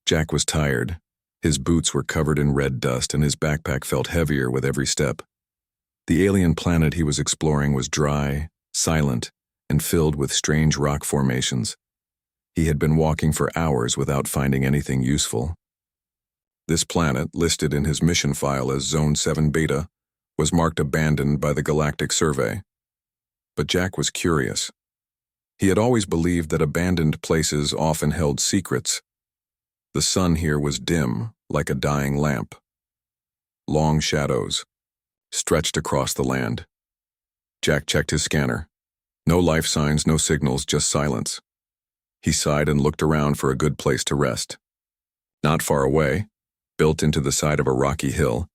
Jack was tired. His boots were covered in red dust and his backpack felt heavier with every step. The alien planet he was exploring was dry, silent, and filled with strange rock formations. He had been walking for hours without finding anything useful. This planet, listed in his mission file as Zone 7 Beta, was marked abandoned by the Galactic Survey. But Jack was curious. He had always believed that abandoned places often held secrets. The sun here was dim, like a dying lamp. Long shadows stretched across the land. Jack checked his scanner. No life signs, no signals, just silence. He sighed and looked around for a good place to rest. Not far away, built into the side of a rocky hill,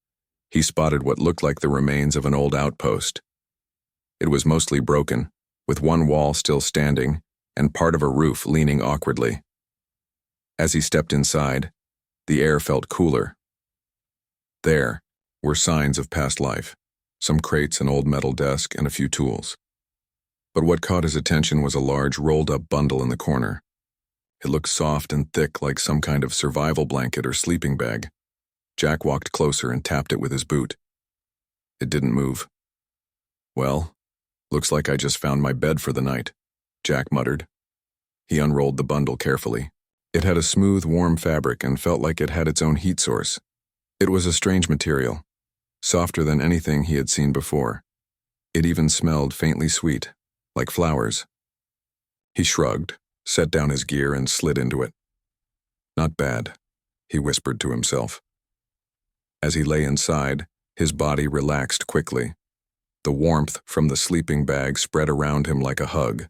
he spotted what looked like the remains of an old outpost. It was mostly broken, with one wall still standing and part of a roof leaning awkwardly. As he stepped inside, the air felt cooler. There were signs of past life, some crates, an old metal desk, and a few tools. But what caught his attention was a large rolled-up bundle in the corner. It looked soft and thick, like some kind of survival blanket or sleeping bag. Jack walked closer and tapped it with his boot. It didn't move. "Well, looks like I just found my bed for the night," Jack muttered. He unrolled the bundle carefully. It had a smooth, warm fabric and felt like it had its own heat source. It was a strange material, softer than anything he had seen before. It even smelled faintly sweet, like flowers. He shrugged, set down his gear, and slid into it. "Not bad," he whispered to himself. As he lay inside, his body relaxed quickly. The warmth from the sleeping bag spread around him like a hug.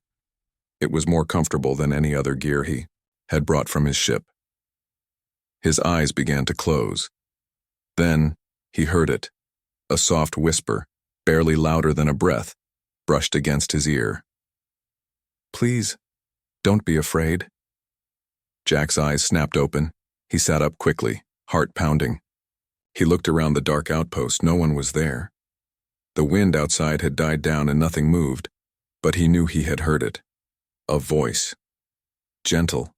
It was more comfortable than any other gear he had brought from his ship. His eyes began to close. Then he heard it. A soft whisper, barely louder than a breath, brushed against his ear. "Please, don't be afraid." Jack's eyes snapped open. He sat up quickly, heart pounding. He looked around the dark outpost. No one was there. The wind outside had died down and nothing moved, but he knew he had heard it. A voice. Gentle.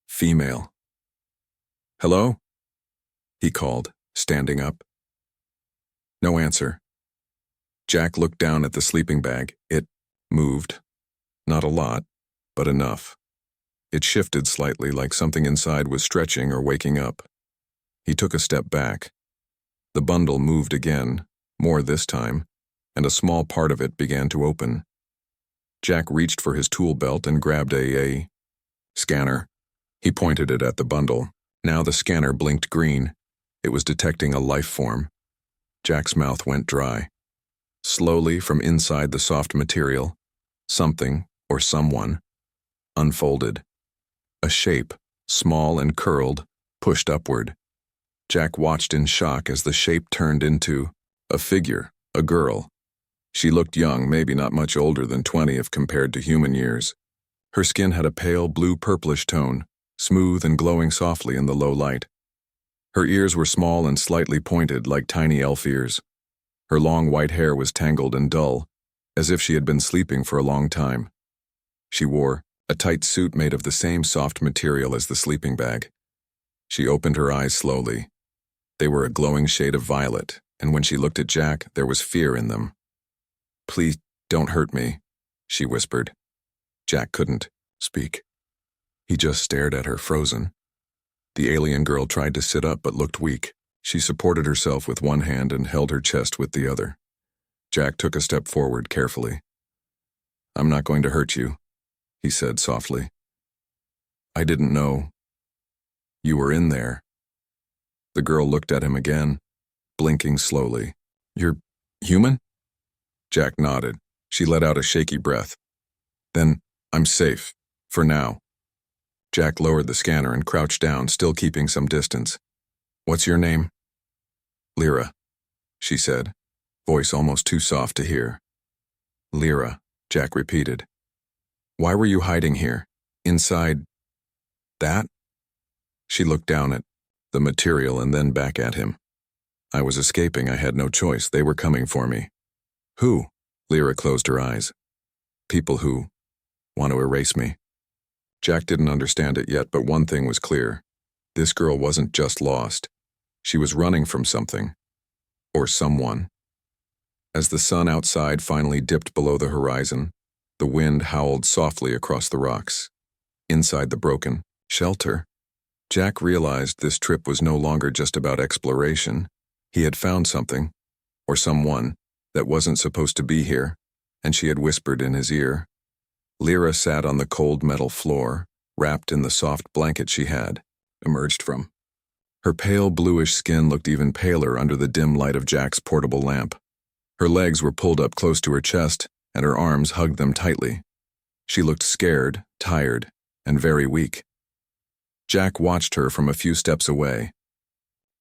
Female. "Hello?" he called, standing up. No answer. Jack looked down at the sleeping bag. It moved. Not a lot, but enough. It shifted slightly, like something inside was stretching or waking up. He took a step back. The bundle moved again, more this time, and a small part of it began to open. Jack reached for his tool belt and grabbed a scanner. He pointed it at the bundle. Now the scanner blinked green. It was detecting a life form. Jack's mouth went dry. Slowly, from inside the soft material, something, or someone, unfolded. A shape, small and curled, pushed upward. Jack watched in shock as the shape turned into a figure, a girl. She looked young, maybe not much older than 20 if compared to human years. Her skin had a pale blue-purplish tone, smooth and glowing softly in the low light. Her ears were small and slightly pointed, like tiny elf ears. Her long white hair was tangled and dull, as if she had been sleeping for a long time. She wore a tight suit made of the same soft material as the sleeping bag. She opened her eyes slowly. They were a glowing shade of violet, and when she looked at Jack, there was fear in them. "Please, don't hurt me," she whispered. Jack couldn't speak. He just stared at her, frozen. The alien girl tried to sit up but looked weak. She supported herself with one hand and held her chest with the other. Jack took a step forward carefully. "I'm not going to hurt you," he said softly. "I didn't know you were in there." The girl looked at him again, blinking slowly. "You're human?" Jack nodded. She let out a shaky breath. "Then I'm safe, for now." Jack lowered the scanner and crouched down, still keeping some distance. "What's your name?" "Lyra," she said, voice almost too soft to hear. "Lyra," Jack repeated. "Why were you hiding here? Inside that?" She looked down at the material and then back at him. "I was escaping. I had no choice. They were coming for me." "Who?" Lyra closed her eyes. "People who want to erase me." Jack didn't understand it yet, but one thing was clear. This girl wasn't just lost. She was running from something. Or someone. As the sun outside finally dipped below the horizon, the wind howled softly across the rocks. Inside the broken shelter, Jack realized this trip was no longer just about exploration. He had found something, or someone, that wasn't supposed to be here, and she had whispered in his ear. Lyra sat on the cold metal floor, wrapped in the soft blanket she had emerged from. Her pale bluish skin looked even paler under the dim light of Jack's portable lamp. Her legs were pulled up close to her chest, and her arms hugged them tightly. She looked scared, tired, and very weak. Jack watched her from a few steps away.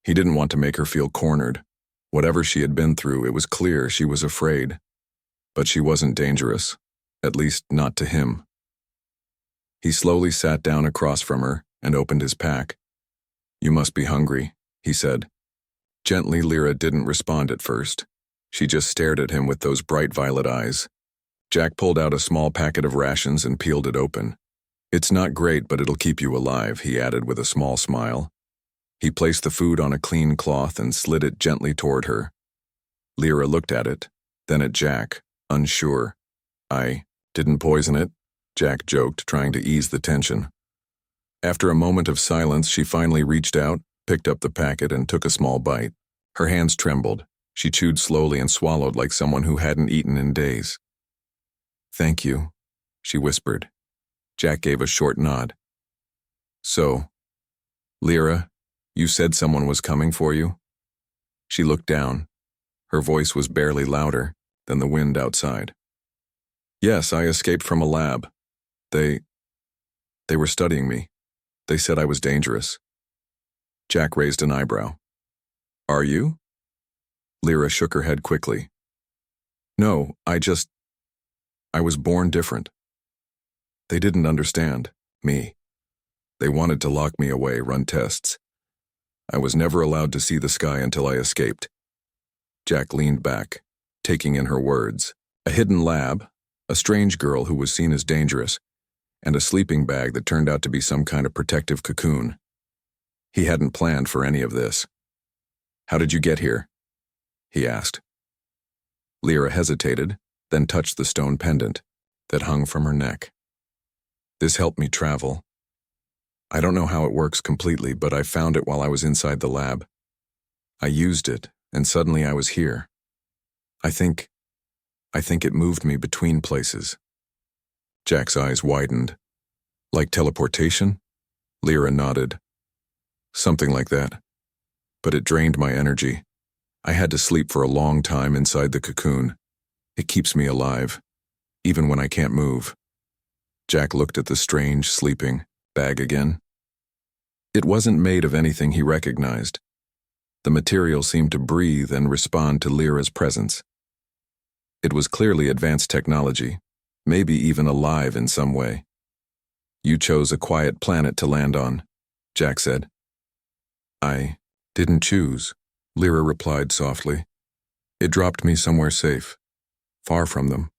He didn't want to make her feel cornered. Whatever she had been through, it was clear she was afraid. But she wasn't dangerous, at least not to him. He slowly sat down across from her and opened his pack. "You must be hungry," he said. Gently, Lyra didn't respond at first. She just stared at him with those bright violet eyes. Jack pulled out a small packet of rations and peeled it open. "It's not great, but it'll keep you alive," he added with a small smile. He placed the food on a clean cloth and slid it gently toward her. Lyra looked at it, then at Jack, unsure. "I didn't poison it," Jack joked, trying to ease the tension. After a moment of silence, she finally reached out, picked up the packet, and took a small bite. Her hands trembled. She chewed slowly and swallowed like someone who hadn't eaten in days. "Thank you," she whispered. Jack gave a short nod. "So, Lyra, you said someone was coming for you?" She looked down. Her voice was barely louder than the wind outside. "Yes, I escaped from a lab. They were studying me. They said I was dangerous." Jack raised an eyebrow. "Are you?" Lyra shook her head quickly. "No, I was born different. They didn't understand me. They wanted to lock me away, run tests. I was never allowed to see the sky until I escaped." Jack leaned back, taking in her words. A hidden lab, a strange girl who was seen as dangerous, and a sleeping bag that turned out to be some kind of protective cocoon. He hadn't planned for any of this. "How did you get here?" he asked. Lyra hesitated, then touched the stone pendant that hung from her neck. "This helped me travel. I don't know how it works completely, but I found it while I was inside the lab. I used it, and suddenly I was here. I think it moved me between places." Jack's eyes widened. "Like teleportation?" Lyra nodded. "Something like that. But it drained my energy. I had to sleep for a long time inside the cocoon. It keeps me alive, even when I can't move." Jack looked at the strange, sleeping bag again. It wasn't made of anything he recognized. The material seemed to breathe and respond to Lyra's presence. It was clearly advanced technology, maybe even alive in some way. "You chose a quiet planet to land on," Jack said. "I didn't choose," Lyra replied softly. "It dropped me somewhere safe, far from them."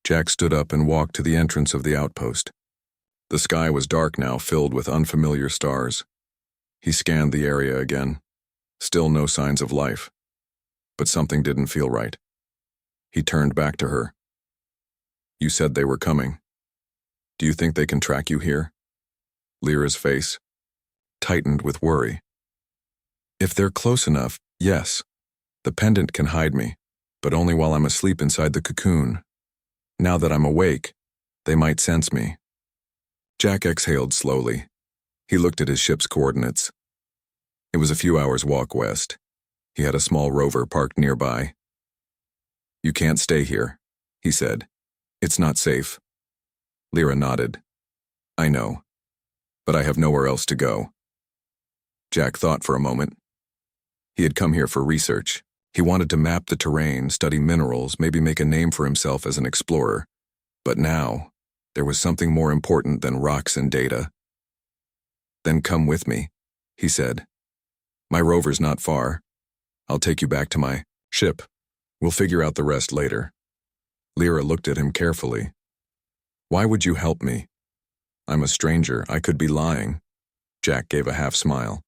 Jack stood up and walked to the entrance of the outpost. The sky was dark now, filled with unfamiliar stars. He scanned the area again. Still no signs of life. But something didn't feel right. He turned back to her. "You said they were coming. Do you think they can track you here?" Lyra's face tightened with worry. "If they're close enough, yes. The pendant can hide me, but only while I'm asleep inside the cocoon. Now that I'm awake, they might sense me." Jack exhaled slowly. He looked at his ship's coordinates. It was a few hours' walk west. He had a small rover parked nearby. "You can't stay here," he said. "It's not safe." Lyra nodded. "I know, but I have nowhere else to go." Jack thought for a moment. He had come here for research. He wanted to map the terrain, study minerals, maybe make a name for himself as an explorer. But now, there was something more important than rocks and data. "Then come with me," he said. "My rover's not far. I'll take you back to my ship. We'll figure out the rest later." Lyra looked at him carefully. "Why would you help me? I'm a stranger. I could be lying." Jack gave a half smile.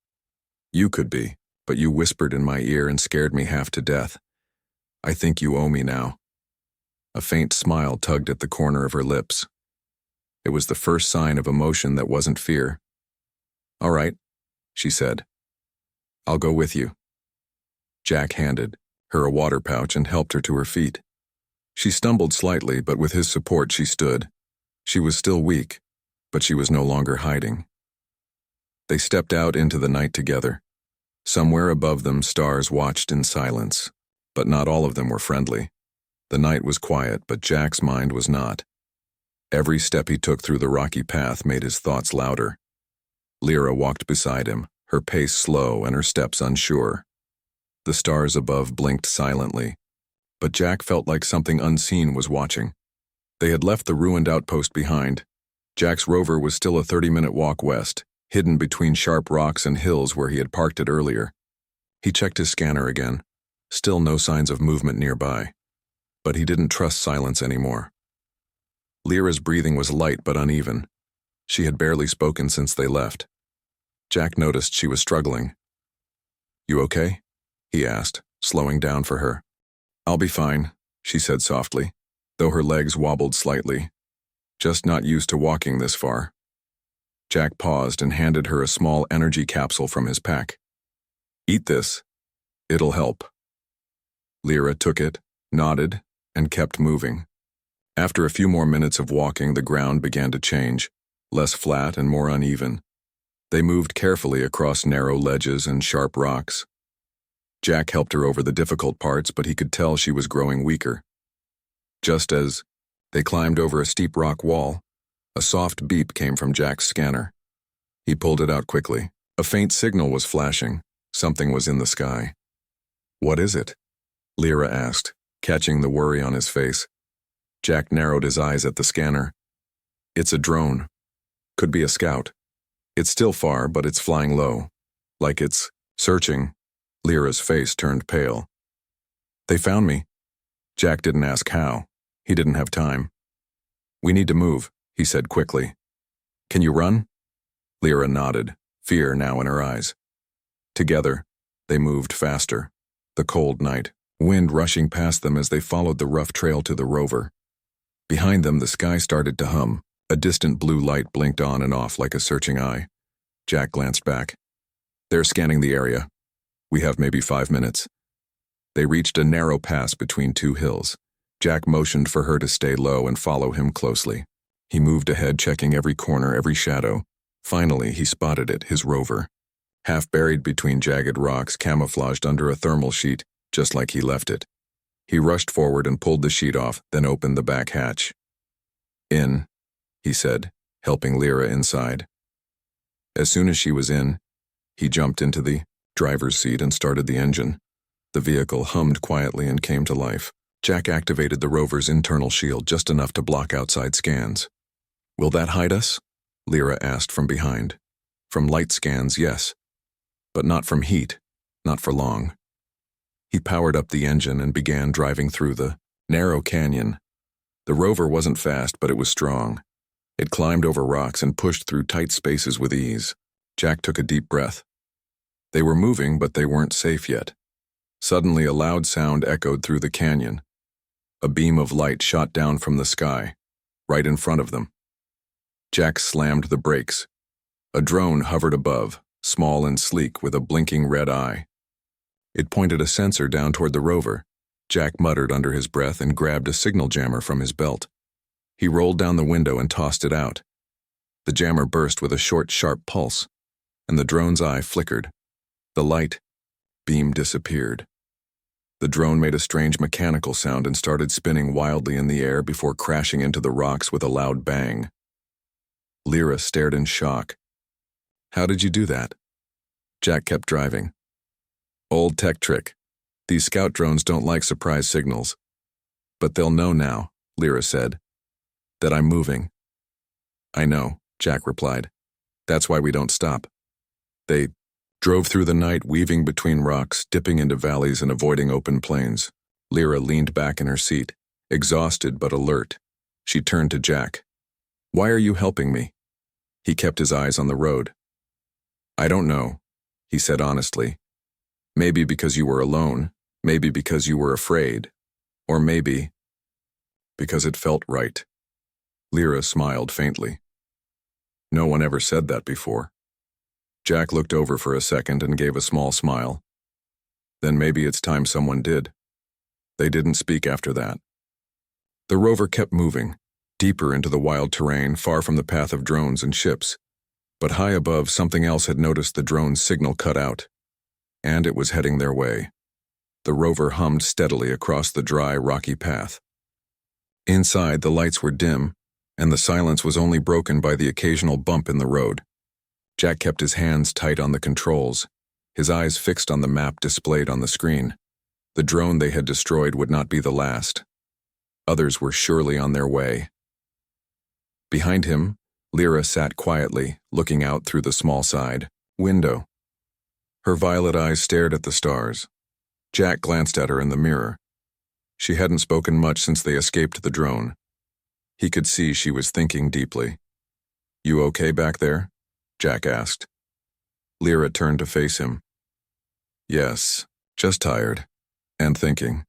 You could be, but you whispered in my ear and scared me half to death. I think you owe me now. A faint smile tugged at the corner of her lips. It was the first sign of emotion that wasn't fear. All right, she said. I'll go with you. Jack handed her a water pouch and helped her to her feet. She stumbled slightly, but with his support she stood. She was still weak, but she was no longer hiding. They stepped out into the night together. Somewhere above them, stars watched in silence, but not all of them were friendly. The night was quiet, but Jack's mind was not. Every step he took through the rocky path made his thoughts louder. Lyra walked beside him, her pace slow and her steps unsure. The stars above blinked silently, but Jack felt like something unseen was watching. They had left the ruined outpost behind. Jack's rover was still a 30-minute walk west, hidden between sharp rocks and hills where he had parked it earlier. He checked his scanner again. Still no signs of movement nearby. But he didn't trust silence anymore. Lyra's breathing was light but uneven. She had barely spoken since they left. Jack noticed she was struggling. You okay? He asked, slowing down for her. I'll be fine, she said softly, though her legs wobbled slightly. Just not used to walking this far. Jack paused and handed her a small energy capsule from his pack. Eat this. It'll help. Lyra took it, nodded, and kept moving. After a few more minutes of walking, the ground began to change, less flat and more uneven. They moved carefully across narrow ledges and sharp rocks. Jack helped her over the difficult parts, but he could tell she was growing weaker. Just as they climbed over a steep rock wall, a soft beep came from Jack's scanner. He pulled it out quickly. A faint signal was flashing. Something was in the sky. What is it? Lyra asked, catching the worry on his face. Jack narrowed his eyes at the scanner. It's a drone. Could be a scout. It's still far, but it's flying low. Like it's searching. Lyra's face turned pale. They found me. Jack didn't ask how. He didn't have time. We need to move, he said quickly. Can you run? Lyra nodded, fear now in her eyes. Together, they moved faster. The cold night, wind rushing past them as they followed the rough trail to the rover. Behind them, the sky started to hum. A distant blue light blinked on and off like a searching eye. Jack glanced back. They're scanning the area. We have maybe 5 minutes. They reached a narrow pass between two hills. Jack motioned for her to stay low and follow him closely. He moved ahead, checking every corner, every shadow. Finally, he spotted it, his rover. Half buried between jagged rocks, camouflaged under a thermal sheet, just like he left it. He rushed forward and pulled the sheet off, then opened the back hatch. In, he said, helping Lyra inside. As soon as she was in, he jumped into the driver's seat and started the engine. The vehicle hummed quietly and came to life. Jack activated the rover's internal shield just enough to block outside scans. Will that hide us? Lyra asked from behind. From light scans, yes. But not from heat, not for long. He powered up the engine and began driving through the narrow canyon. The rover wasn't fast, but it was strong. It climbed over rocks and pushed through tight spaces with ease. Jack took a deep breath. They were moving, but they weren't safe yet. Suddenly, a loud sound echoed through the canyon. A beam of light shot down from the sky, right in front of them. Jack slammed the brakes. A drone hovered above, small and sleek with a blinking red eye. It pointed a sensor down toward the rover. Jack muttered under his breath and grabbed a signal jammer from his belt. He rolled down the window and tossed it out. The jammer burst with a short, sharp pulse, and the drone's eye flickered. The light beam disappeared. The drone made a strange mechanical sound and started spinning wildly in the air before crashing into the rocks with a loud bang. Lyra stared in shock. How did you do that? Jack kept driving. Old tech trick. These scout drones don't like surprise signals. But they'll know now, Lyra said, that I'm moving. I know, Jack replied. That's why we don't stop. They drove through the night, weaving between rocks, dipping into valleys and avoiding open plains. Lyra leaned back in her seat, exhausted but alert. She turned to Jack. Why are you helping me? He kept his eyes on the road. I don't know, he said honestly. Maybe because you were alone, maybe because you were afraid, or maybe because it felt right. Lyra smiled faintly. No one ever said that before. Jack looked over for a second and gave a small smile. Then maybe it's time someone did. They didn't speak after that. The rover kept moving, deeper into the wild terrain, far from the path of drones and ships. But high above, something else had noticed the drone's signal cut out, and it was heading their way. The rover hummed steadily across the dry, rocky path. Inside, the lights were dim, and the silence was only broken by the occasional bump in the road. Jack kept his hands tight on the controls, his eyes fixed on the map displayed on the screen. The drone they had destroyed would not be the last. Others were surely on their way. Behind him, Lyra sat quietly, looking out through the small side window. Her violet eyes stared at the stars. Jack glanced at her in the mirror. She hadn't spoken much since they escaped the drone. He could see she was thinking deeply. "You okay back there?" Jack asked. Lyra turned to face him. "Yes, just tired. And thinking."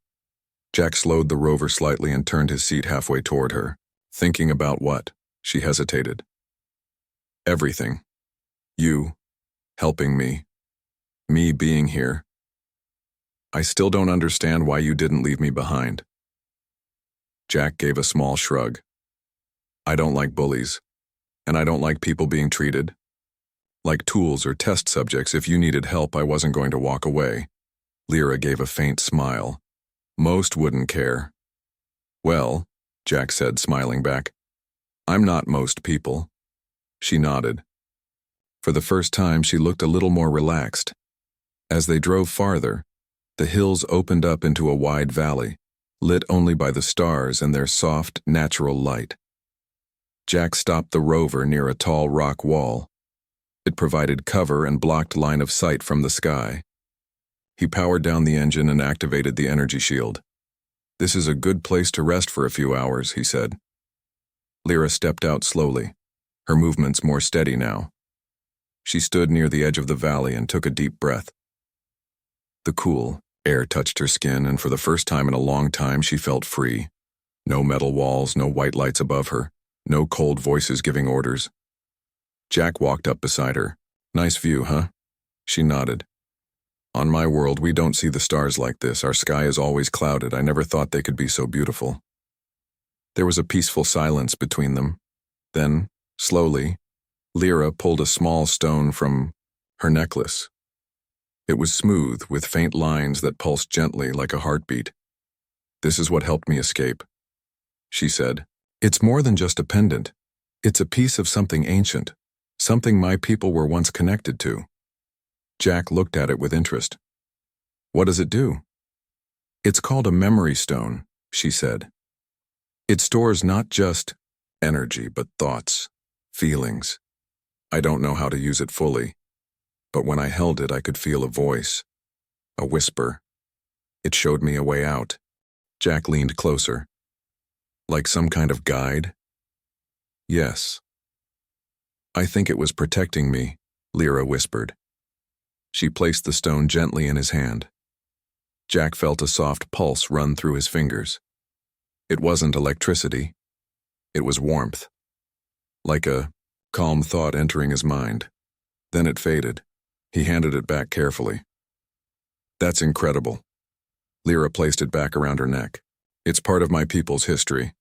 Jack slowed the rover slightly and turned his seat halfway toward her. "Thinking about what?" She hesitated. "Everything. You, helping me being here. I still don't understand why you didn't leave me behind." Jack gave a small shrug. "I don't like bullies, and I don't like people being treated like tools or test subjects. If you needed help, I wasn't going to walk away." Lyra gave a faint smile. "Most wouldn't care." "Well," Jack said, smiling back, "I'm not most people." She nodded. For the first time, she looked a little more relaxed. As they drove farther, the hills opened up into a wide valley, lit only by the stars and their soft, natural light. Jack stopped the rover near a tall rock wall. It provided cover and blocked line of sight from the sky. He powered down the engine and activated the energy shield. "This is a good place to rest for a few hours," he said. Lyra stepped out slowly, her movements more steady now. She stood near the edge of the valley and took a deep breath. The cool air touched her skin, and for the first time in a long time she felt free. No metal walls, no white lights above her, no cold voices giving orders. Jack walked up beside her. "Nice view, huh?" She nodded. "On my world, we don't see the stars like this. Our sky is always clouded. I never thought they could be so beautiful." There was a peaceful silence between them. Then, slowly, Lyra pulled a small stone from her necklace. It was smooth, with faint lines that pulsed gently like a heartbeat. "This is what helped me escape," she said. "It's more than just a pendant. It's a piece of something ancient, something my people were once connected to." Jack looked at it with interest. "What does it do?" "It's called a memory stone," she said. "It stores not just energy, but thoughts, feelings. I don't know how to use it fully, but when I held it, I could feel a voice, a whisper. It showed me a way out." Jack leaned closer. "Like some kind of guide?" "Yes." "I think it was protecting me," Lyra whispered. She placed the stone gently in his hand. Jack felt a soft pulse run through his fingers. It wasn't electricity. It was warmth. Like a calm thought entering his mind. Then it faded. He handed it back carefully. "That's incredible." Lyra placed it back around her neck. "It's part of my people's history.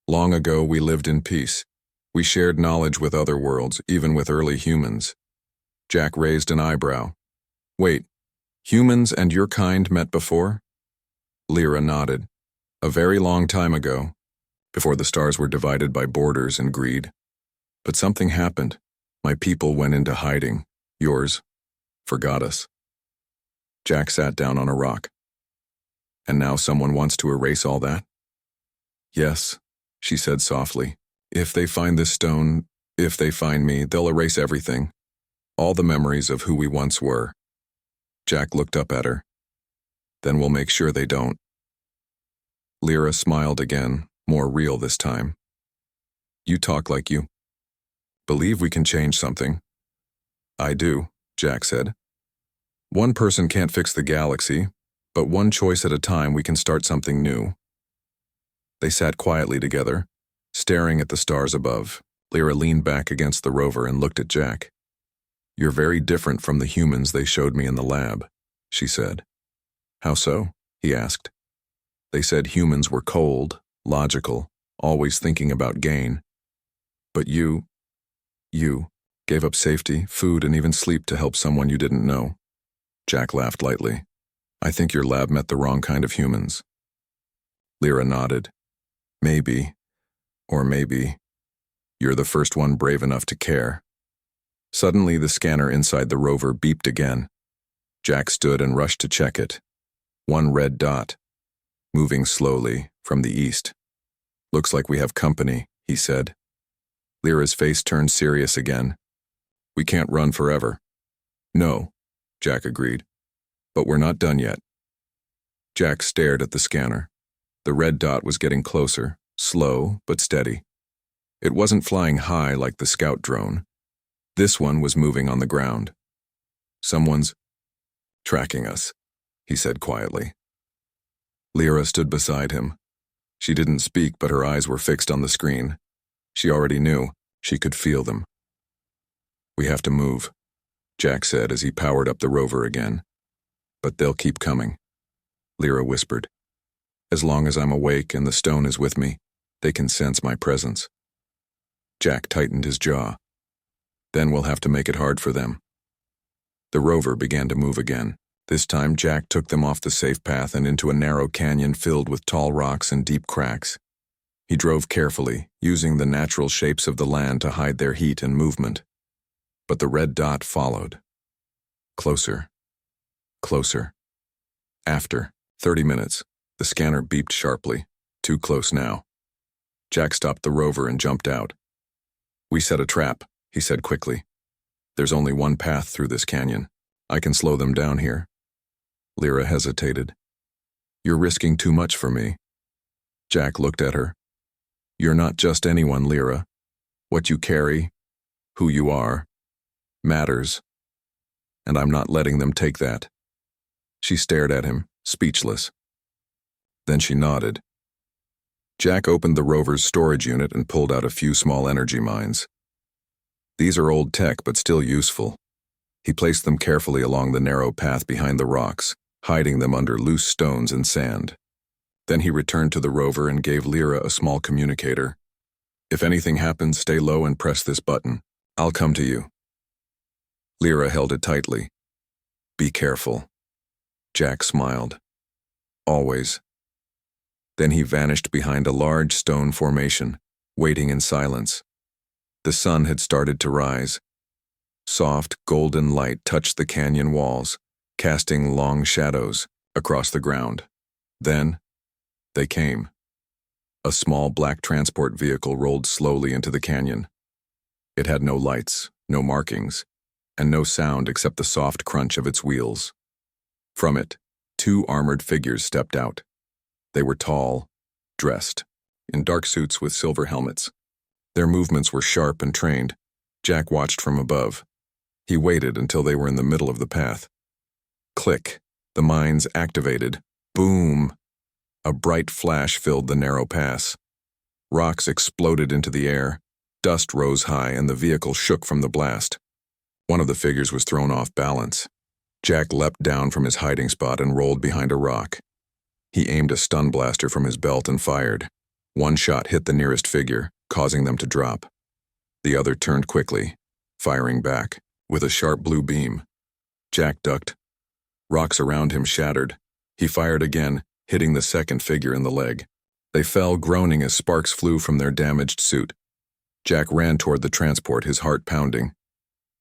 Long ago, we lived in peace. We shared knowledge with other worlds, even with early humans." Jack raised an eyebrow. "Wait, humans and your kind met before?" Lyra nodded. "A very long time ago, before the stars were divided by borders and greed. But something happened. My people went into hiding. Yours forgot us." Jack sat down on a rock. "And now someone wants to erase all that?" "Yes," she said softly. "If they find this stone, if they find me, they'll erase everything. All the memories of who we once were." Jack looked up at her. "Then we'll make sure they don't." Lyra smiled again, more real this time. "You talk like you believe we can change something." "I do," Jack said. One person can't fix the galaxy, but one choice at a time we can start something new. They sat quietly together, staring at the stars above. Lyra leaned back against the rover and looked at Jack. You're very different from the humans they showed me in the lab, she said. How so? He asked. They said humans were cold, logical, always thinking about gain. But you gave up safety, food, and even sleep to help someone you didn't know. Jack laughed lightly. I think your lab met the wrong kind of humans. Lyra nodded. Maybe, or maybe, you're the first one brave enough to care. Suddenly, the scanner inside the rover beeped again. Jack stood and rushed to check it. One red dot, moving slowly from the east. Looks like we have company, he said. Lyra's face turned serious again. We can't run forever. No, Jack agreed. But we're not done yet. Jack stared at the scanner. The red dot was getting closer, slow but steady. It wasn't flying high like the scout drone. This one was moving on the ground. Someone's tracking us, he said quietly. Lyra stood beside him. She didn't speak, but her eyes were fixed on the screen. She already knew. She could feel them. We have to move, Jack said as he powered up the rover again. But they'll keep coming, Lyra whispered. As long as I'm awake and the stone is with me, they can sense my presence. Jack tightened his jaw. Then we'll have to make it hard for them. The rover began to move again. This time Jack took them off the safe path and into a narrow canyon filled with tall rocks and deep cracks. He drove carefully, using the natural shapes of the land to hide their heat and movement. But the red dot followed. Closer. Closer. After 30 minutes, the scanner beeped sharply. Too close now. Jack stopped the rover and jumped out. We set a trap, he said quickly. There's only one path through this canyon. I can slow them down here. Lyra hesitated. You're risking too much for me. Jack looked at her. You're not just anyone, Lyra. What you carry, who you are, matters. And I'm not letting them take that. She stared at him, speechless. Then she nodded. Jack opened the rover's storage unit and pulled out a few small energy mines. These are old tech, but still useful. He placed them carefully along the narrow path behind the rocks, hiding them under loose stones and sand. Then he returned to the rover and gave Lyra a small communicator. If anything happens, stay low and press this button. I'll come to you. Lyra held it tightly. Be careful. Jack smiled. Always. Then he vanished behind a large stone formation, waiting in silence. The sun had started to rise. Soft, golden light touched the canyon walls, casting long shadows across the ground. Then, they came. A small black transport vehicle rolled slowly into the canyon. It had no lights, no markings, and no sound except the soft crunch of its wheels. From it, two armored figures stepped out. They were tall, dressed, in dark suits with silver helmets. Their movements were sharp and trained. Jack watched from above. He waited until they were in the middle of the path. Click. The mines activated. Boom! A bright flash filled the narrow pass. Rocks exploded into the air. Dust rose high and the vehicle shook from the blast. One of the figures was thrown off balance. Jack leapt down from his hiding spot and rolled behind a rock. He aimed a stun blaster from his belt and fired. One shot hit the nearest figure, causing them to drop. The other turned quickly, firing back, with a sharp blue beam. Jack ducked. Rocks around him shattered. He fired again, hitting the second figure in the leg. They fell, groaning as sparks flew from their damaged suit. Jack ran toward the transport, his heart pounding.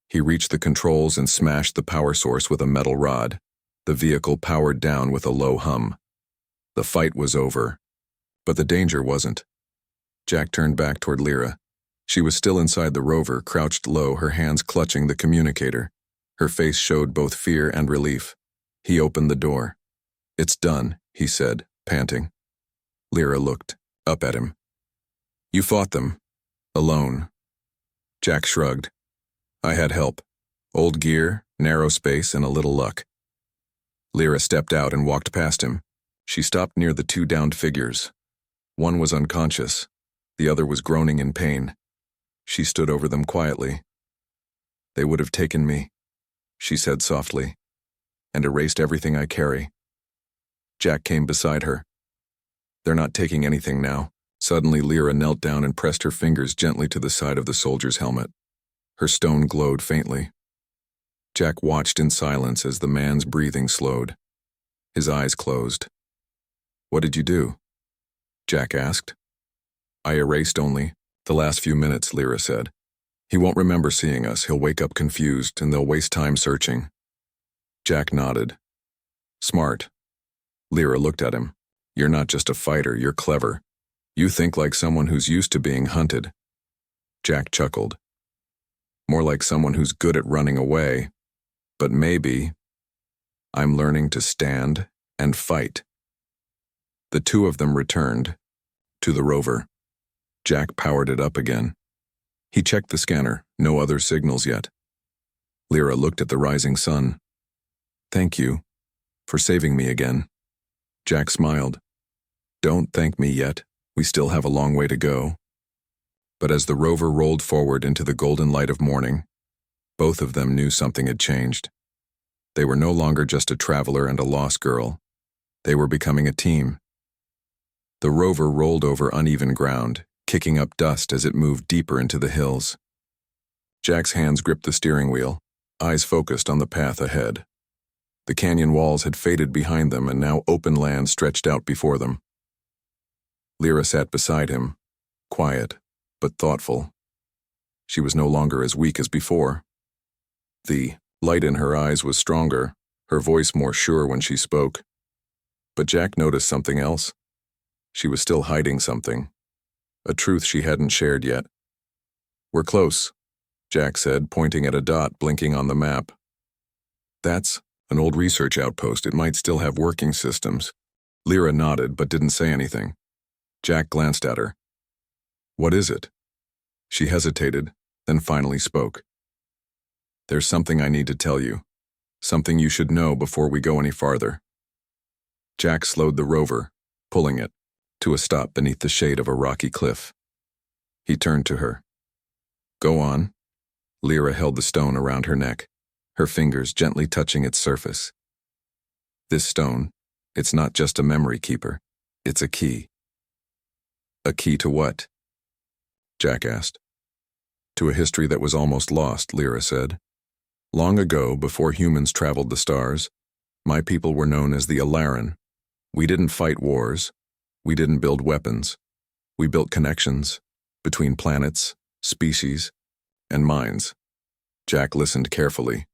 He reached the controls and smashed the power source with a metal rod. The vehicle powered down with a low hum. The fight was over, but the danger wasn't. Jack turned back toward Lyra. She was still inside the rover, crouched low, her hands clutching the communicator. Her face showed both fear and relief. He opened the door. It's done, he said, panting. Lyra looked up at him. You fought them. Alone. Jack shrugged. I had help. Old gear, narrow space, and a little luck. Lyra stepped out and walked past him. She stopped near the two downed figures. One was unconscious. The other was groaning in pain. She stood over them quietly. "They would have taken me," she said softly, "and erased everything I carry." Jack came beside her. "They're not taking anything now." Suddenly, Lyra knelt down and pressed her fingers gently to the side of the soldier's helmet. Her stone glowed faintly. Jack watched in silence as the man's breathing slowed. His eyes closed. "What did you do?" Jack asked. "I erased only the last few minutes," Lyra said. "He won't remember seeing us. He'll wake up confused, and they'll waste time searching." Jack nodded. "Smart." Lyra looked at him. "You're not just a fighter, you're clever. You think like someone who's used to being hunted." Jack chuckled. "More like someone who's good at running away. But maybe I'm learning to stand and fight." The two of them returned to the rover. Jack powered it up again. He checked the scanner, no other signals yet. Lyra looked at the rising sun. "Thank you for saving me again." Jack smiled. "Don't thank me yet. We still have a long way to go." But as the rover rolled forward into the golden light of morning, both of them knew something had changed. They were no longer just a traveler and a lost girl. They were becoming a team. The rover rolled over uneven ground, kicking up dust as it moved deeper into the hills. Jack's hands gripped the steering wheel, eyes focused on the path ahead. The canyon walls had faded behind them, and now open land stretched out before them. Lyra sat beside him, quiet but thoughtful. She was no longer as weak as before. The light in her eyes was stronger, her voice more sure when she spoke. But Jack noticed something else. She was still hiding something, a truth she hadn't shared yet. "We're close," Jack said, pointing at a dot blinking on the map. "That's an old research outpost. It might still have working systems." Lyra nodded but didn't say anything. Jack glanced at her. "What is it?" She hesitated, then finally spoke. "There's something I need to tell you. Something you should know before we go any farther." Jack slowed the rover, pulling it to a stop beneath the shade of a rocky cliff. He turned to her. "Go on." Lyra held the stone around her neck, her fingers gently touching its surface. "This stone, it's not just a memory keeper. It's a key." "A key to what?" Jack asked. "To a history that was almost lost," Lyra said. "Long ago, before humans traveled the stars, my people were known as the Alaran. We didn't fight wars. We didn't build weapons. We built connections between planets, species, and minds." Jack listened carefully.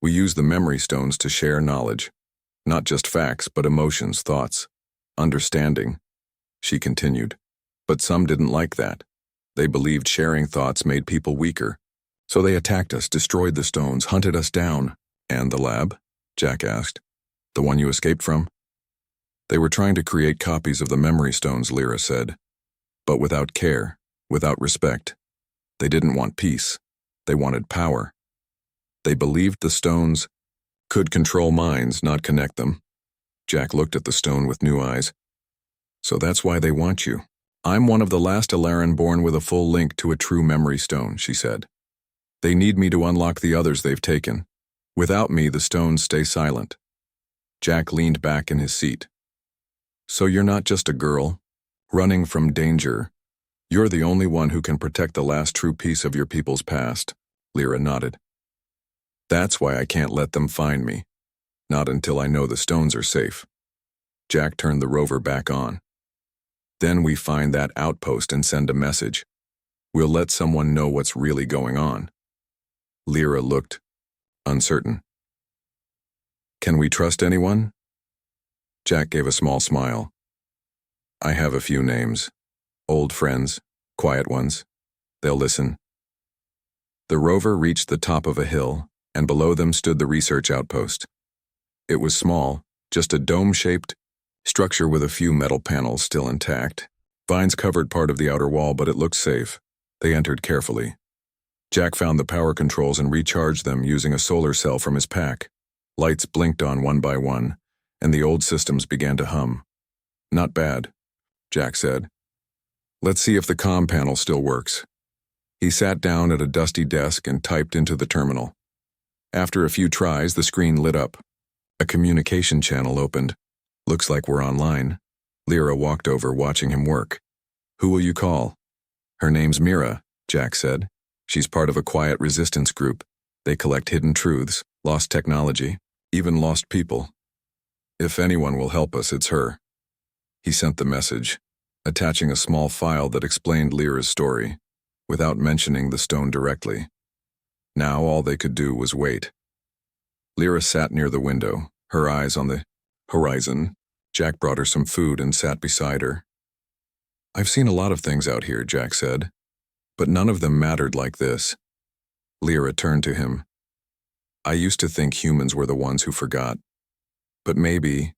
"We used the memory stones to share knowledge. Not just facts, but emotions, thoughts, understanding," she continued. "But some didn't like that. They believed sharing thoughts made people weaker. So they attacked us, destroyed the stones, hunted us down." "And the lab?" Jack asked. "The one you escaped from?" "They were trying to create copies of the memory stones," Lyra said. "But without care, without respect. They didn't want peace. They wanted power. They believed the stones could control minds, not connect them." Jack looked at the stone with new eyes. "So that's why they want you." "I'm one of the last Alaran born with a full link to a true memory stone," she said. "They need me to unlock the others they've taken. Without me, the stones stay silent." Jack leaned back in his seat. "So you're not just a girl, running from danger. You're the only one who can protect the last true piece of your people's past." Lyra nodded. "That's why I can't let them find me. Not until I know the stones are safe." Jack turned the rover back on. "Then we find that outpost and send a message. We'll let someone know what's really going on." Lyra looked uncertain. "Can we trust anyone?" Jack gave a small smile. "I have a few names. Old friends, quiet ones. They'll listen." The rover reached the top of a hill, and below them stood the research outpost. It was small, just a dome-shaped structure with a few metal panels still intact. Vines covered part of the outer wall, but it looked safe. They entered carefully. Jack found the power controls and recharged them using a solar cell from his pack. Lights blinked on one by one, and the old systems began to hum. "Not bad," Jack said. "Let's see if the comm panel still works." He sat down at a dusty desk and typed into the terminal. After a few tries, the screen lit up. A communication channel opened. "Looks like we're online." Lyra walked over, watching him work. "Who will you call?" "Her name's Mira," Jack said. "She's part of a quiet resistance group. They collect hidden truths, lost technology, even lost people. If anyone will help us, it's her." He sent the message, attaching a small file that explained Lyra's story, without mentioning the stone directly. Now all they could do was wait. Lyra sat near the window, her eyes on the horizon. Jack brought her some food and sat beside her. "I've seen a lot of things out here," Jack said, "but none of them mattered like this." Lyra turned to him. "I used to think humans were the ones who forgot. But maybe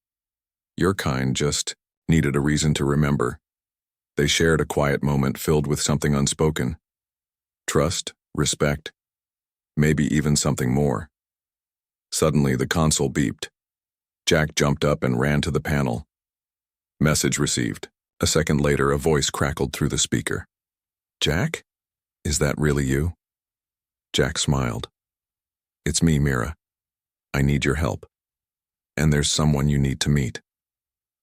your kind just needed a reason to remember." They shared a quiet moment filled with something unspoken. Trust, respect, maybe even something more. Suddenly, the console beeped. Jack jumped up and ran to the panel. Message received. A second later, a voice crackled through the speaker. "Jack? Is that really you?" Jack smiled. "It's me, Mira. I need your help. And there's someone you need to meet."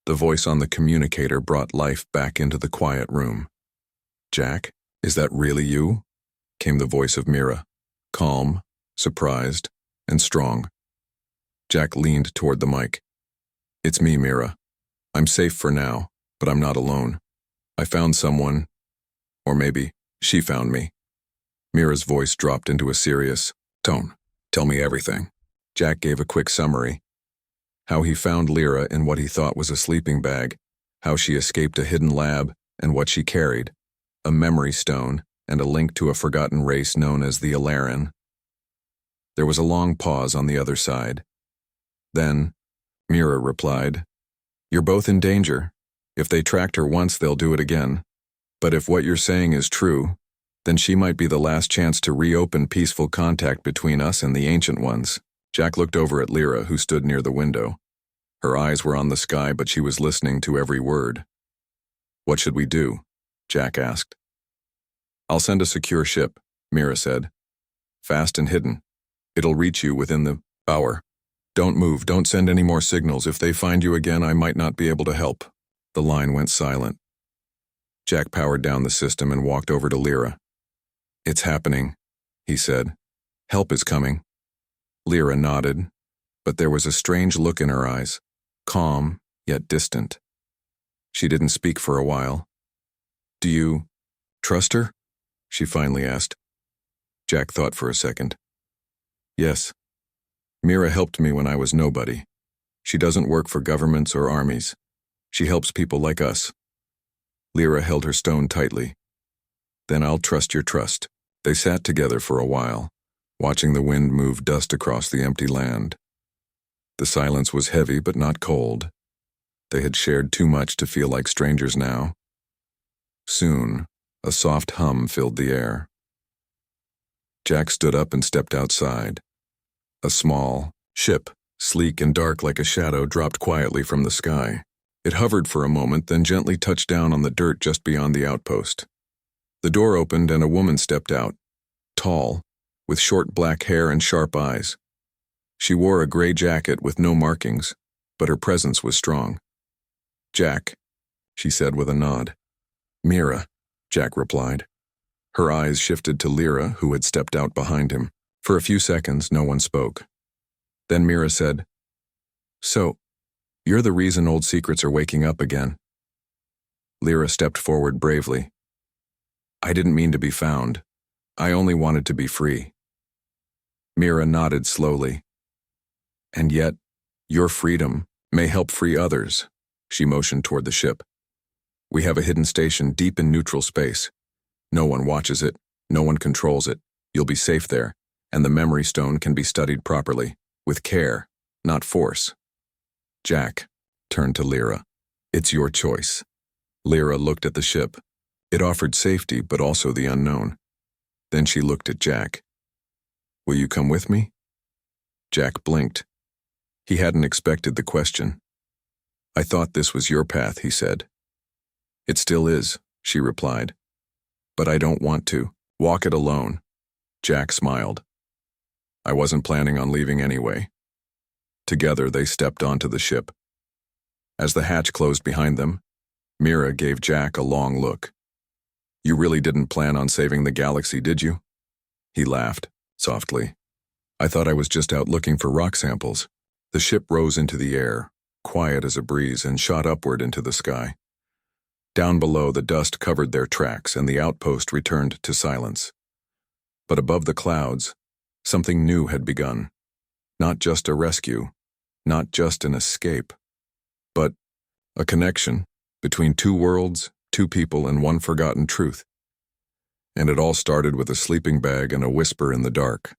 The voice on the communicator brought life back into the quiet room. "Jack, is that really you?" came the voice of Mira, calm, surprised, and strong. Jack leaned toward the mic. "It's me, Mira. I'm safe for now, but I'm not alone. I found someone, or maybe she found me." Mira's voice dropped into a serious tone. "Tell me everything." Jack gave a quick summary. How he found Lyra in what he thought was a sleeping bag, how she escaped a hidden lab, and what she carried, a memory stone and a link to a forgotten race known as the Alaran. There was a long pause on the other side. Then, Mira replied, "You're both in danger. If they tracked her once, they'll do it again. But if what you're saying is true, then she might be the last chance to reopen peaceful contact between us and the Ancient Ones." Jack looked over at Lyra, who stood near the window. Her eyes were on the sky, but she was listening to every word. "What should we do?" Jack asked. "I'll send a secure ship," Mira said. "Fast and hidden. It'll reach you within the hour. Don't move, don't send any more signals. If they find you again, I might not be able to help." The line went silent. Jack powered down the system and walked over to Lyra. "It's happening," he said. "Help is coming." Lyra nodded, but there was a strange look in her eyes, calm yet distant. She didn't speak for a while. "Do you trust her?" she finally asked. Jack thought for a second. "Yes. Mira helped me when I was nobody. She doesn't work for governments or armies. She helps people like us." Lyra held her stone tightly. "Then I'll trust your trust." They sat together for a while, watching the wind move dust across the empty land. The silence was heavy but not cold. They had shared too much to feel like strangers now. Soon, a soft hum filled the air. Jack stood up and stepped outside. A small ship, sleek and dark like a shadow, dropped quietly from the sky. It hovered for a moment, then gently touched down on the dirt just beyond the outpost. The door opened and a woman stepped out, tall, with short black hair and sharp eyes. She wore a gray jacket with no markings, but her presence was strong. "Jack," she said with a nod. "Mira," Jack replied. Her eyes shifted to Lyra, who had stepped out behind him. For a few seconds, no one spoke. Then Mira said, "So, you're the reason old secrets are waking up again." Lyra stepped forward bravely. "I didn't mean to be found. I only wanted to be free." Mira nodded slowly. "And yet, your freedom may help free others." She motioned toward the ship. "We have a hidden station deep in neutral space. No one watches it, no one controls it. You'll be safe there, and the memory stone can be studied properly, with care, not force." Jack turned to Lyra. "It's your choice." Lyra looked at the ship. It offered safety, but also the unknown. Then she looked at Jack. "Will you come with me?" Jack blinked. He hadn't expected the question. "I thought this was your path," he said. "It still is," she replied. "But I don't want to. Walk it alone." Jack smiled. "I wasn't planning on leaving anyway." Together they stepped onto the ship. As the hatch closed behind them, Mira gave Jack a long look. "You really didn't plan on saving the galaxy, did you?" He laughed, softly. "I thought I was just out looking for rock samples." The ship rose into the air, quiet as a breeze, and shot upward into the sky. Down below, the dust covered their tracks, and the outpost returned to silence. But above the clouds, something new had begun. Not just a rescue, not just an escape, but a connection between two worlds, two people, and one forgotten truth. And it all started with a sleeping bag and a whisper in the dark.